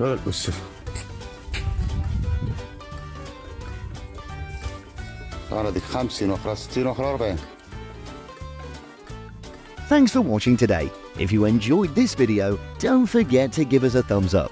بص. هذه 50 واخرى 60 واخرى 40. Thanks for watching today. If you enjoyed this video, don't forget to give us a thumbs up.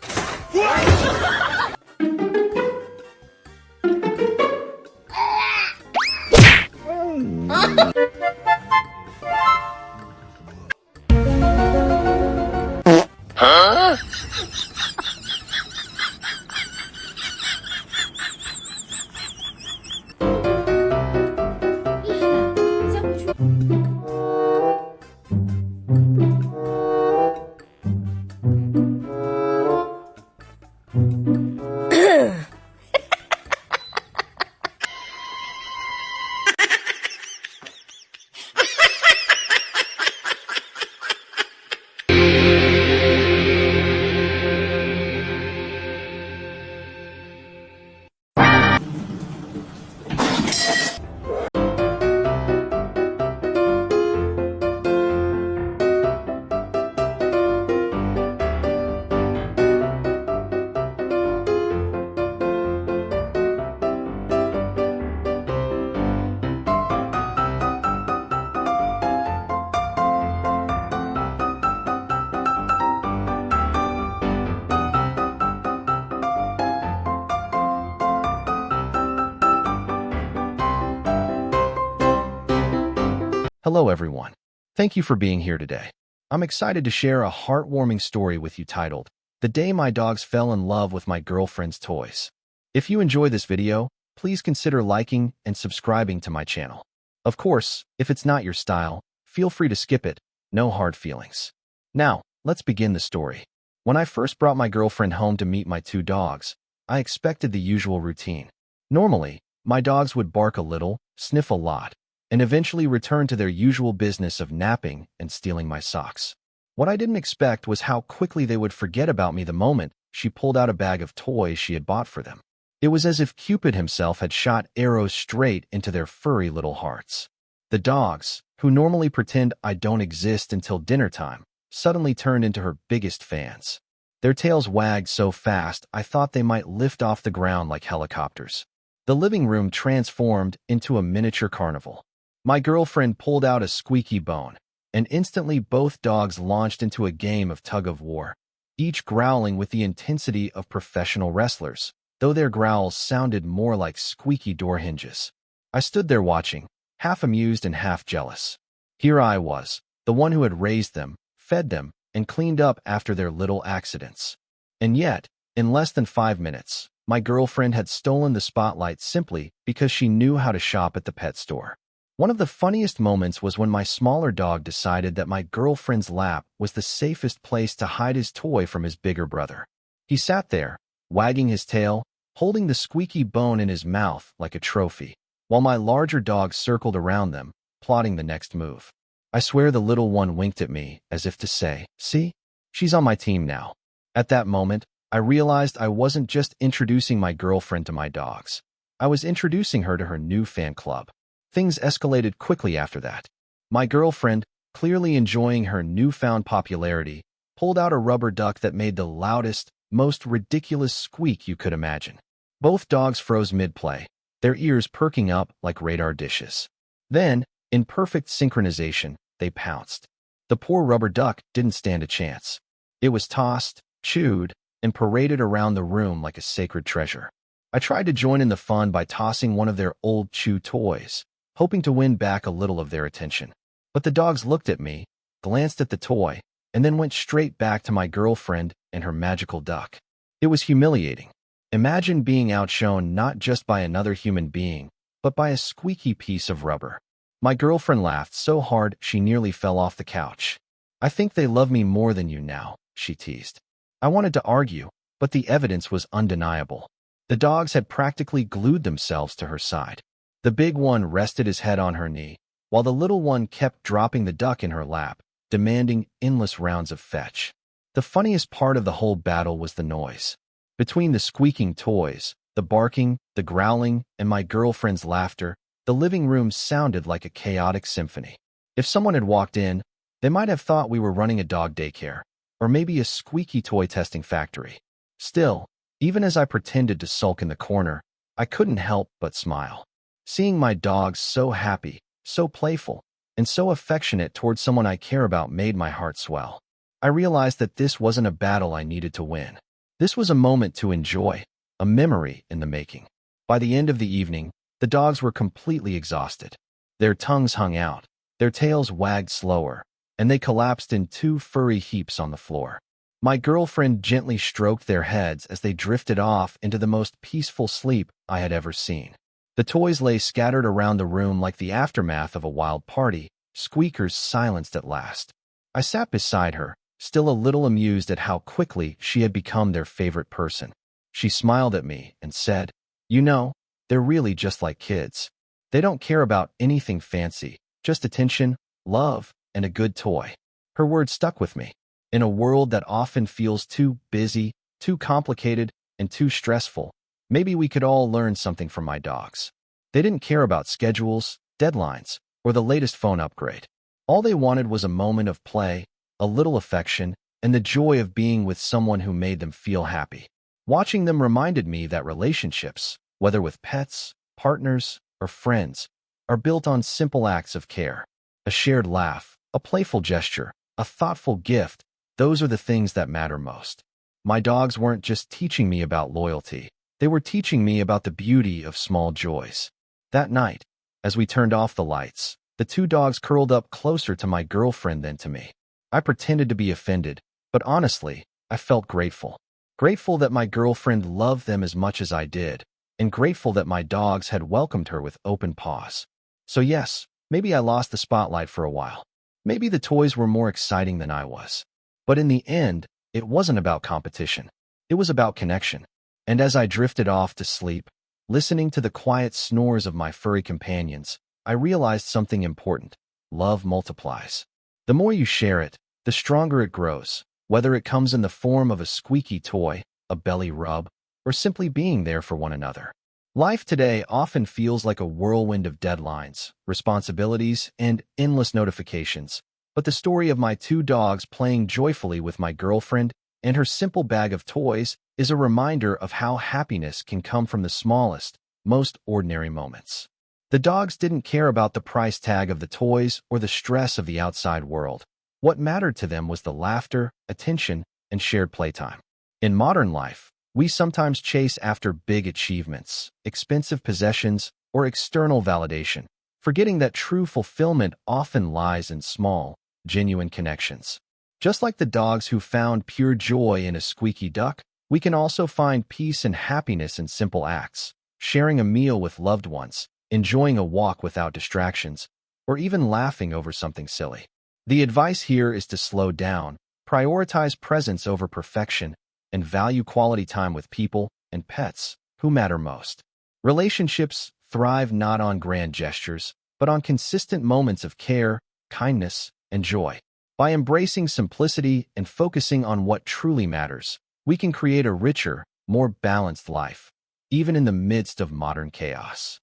Hello everyone. Thank you for being here today. I'm excited to share a heartwarming story with you titled, The Day My Dogs Fell in Love with My Girlfriend's Toys. If you enjoy this video, please consider liking and subscribing to my channel. Of course, if it's not your style, feel free to skip it, no hard feelings. Now, let's begin the story. When I first brought my girlfriend home to meet my 2 dogs, I expected the usual routine. Normally, my dogs would bark a little, sniff a lot, and eventually return to their usual business of napping and stealing my socks. What I didn't expect was how quickly they would forget about me the moment she pulled out a bag of toys she had bought for them. It was as if Cupid himself had shot arrows straight into their furry little hearts. The dogs, who normally pretend I don't exist until dinner time, suddenly turned into her biggest fans. Their tails wagged so fast I thought they might lift off the ground like helicopters. The living room transformed into a miniature carnival. My girlfriend pulled out a squeaky bone, and instantly both dogs launched into a game of tug-of-war, each growling with the intensity of professional wrestlers, though their growls sounded more like squeaky door hinges. I stood there watching, half amused and half jealous. Here I was, the one who had raised them, fed them, and cleaned up after their little accidents. And yet, in less than 5 minutes, my girlfriend had stolen the spotlight simply because she knew how to shop at the pet store. One of the funniest moments was when my smaller dog decided that my girlfriend's lap was the safest place to hide his toy from his bigger brother. He sat there, wagging his tail, holding the squeaky bone in his mouth like a trophy, while my larger dog circled around them, plotting the next move. I swear the little one winked at me as if to say, "See? She's on my team now." At that moment, I realized I wasn't just introducing my girlfriend to my dogs. I was introducing her to her new fan club. Things escalated quickly after that. My girlfriend, clearly enjoying her newfound popularity, pulled out a rubber duck that made the loudest, most ridiculous squeak you could imagine. Both dogs froze mid-play, their ears perking up like radar dishes. Then, in perfect synchronization, they pounced. The poor rubber duck didn't stand a chance. It was tossed, chewed, and paraded around the room like a sacred treasure. I tried to join in the fun by tossing one of their old chew toys, hoping to win back a little of their attention. But the dogs looked at me, glanced at the toy, and then went straight back to my girlfriend and her magical duck. It was humiliating. Imagine being outshone not just by another human being, but by a squeaky piece of rubber. My girlfriend laughed so hard she nearly fell off the couch. "I think they love me more than you now," she teased. I wanted to argue, but the evidence was undeniable. The dogs had practically glued themselves to her side. The big one rested his head on her knee, while the little one kept dropping the duck in her lap, demanding endless rounds of fetch. The funniest part of the whole battle was the noise. Between the squeaking toys, the barking, the growling, and my girlfriend's laughter, the living room sounded like a chaotic symphony. If someone had walked in, they might have thought we were running a dog daycare, or maybe a squeaky toy testing factory. Still, even as I pretended to sulk in the corner, I couldn't help but smile. Seeing my dogs so happy, so playful, and so affectionate towards someone I care about made my heart swell. I realized that this wasn't a battle I needed to win. This was a moment to enjoy, a memory in the making. By the end of the evening, the dogs were completely exhausted. Their tongues hung out, their tails wagged slower, and they collapsed in two furry heaps on the floor. My girlfriend gently stroked their heads as they drifted off into the most peaceful sleep I had ever seen. The toys lay scattered around the room like the aftermath of a wild party, squeakers silenced at last. I sat beside her, still a little amused at how quickly she had become their favorite person. She smiled at me and said, "You know, they're really just like kids. They don't care about anything fancy, just attention, love, and a good toy." Her words stuck with me. In a world that often feels too busy, too complicated, and too stressful, maybe we could all learn something from my dogs. They didn't care about schedules, deadlines, or the latest phone upgrade. All they wanted was a moment of play, a little affection, and the joy of being with someone who made them feel happy. Watching them reminded me that relationships, whether with pets, partners, or friends, are built on simple acts of care. A shared laugh, a playful gesture, a thoughtful gift, those are the things that matter most. My dogs weren't just teaching me about loyalty. They were teaching me about the beauty of small joys. That night, as we turned off the lights, the two dogs curled up closer to my girlfriend than to me. I pretended to be offended, but honestly, I felt grateful. Grateful that my girlfriend loved them as much as I did, and grateful that my dogs had welcomed her with open paws. So yes, maybe I lost the spotlight for a while. Maybe the toys were more exciting than I was. But in the end, it wasn't about competition. It was about connection. And as I drifted off to sleep, listening to the quiet snores of my furry companions, I realized something important. Love multiplies. The more you share it, the stronger it grows, whether it comes in the form of a squeaky toy, a belly rub, or simply being there for one another. Life today often feels like a whirlwind of deadlines, responsibilities, and endless notifications. But the story of my two dogs playing joyfully with my girlfriend and her simple bag of toys is a reminder of how happiness can come from the smallest, most ordinary moments. The dogs didn't care about the price tag of the toys or the stress of the outside world. What mattered to them was the laughter, attention, and shared playtime. In modern life, we sometimes chase after big achievements, expensive possessions, or external validation, forgetting that true fulfillment often lies in small, genuine connections. Just like the dogs who found pure joy in a squeaky duck, we can also find peace and happiness in simple acts, sharing a meal with loved ones, enjoying a walk without distractions, or even laughing over something silly. The advice here is to slow down, prioritize presence over perfection, and value quality time with people and pets who matter most. Relationships thrive not on grand gestures, but on consistent moments of care, kindness, and joy. By embracing simplicity and focusing on what truly matters, we can create a richer, more balanced life, even in the midst of modern chaos.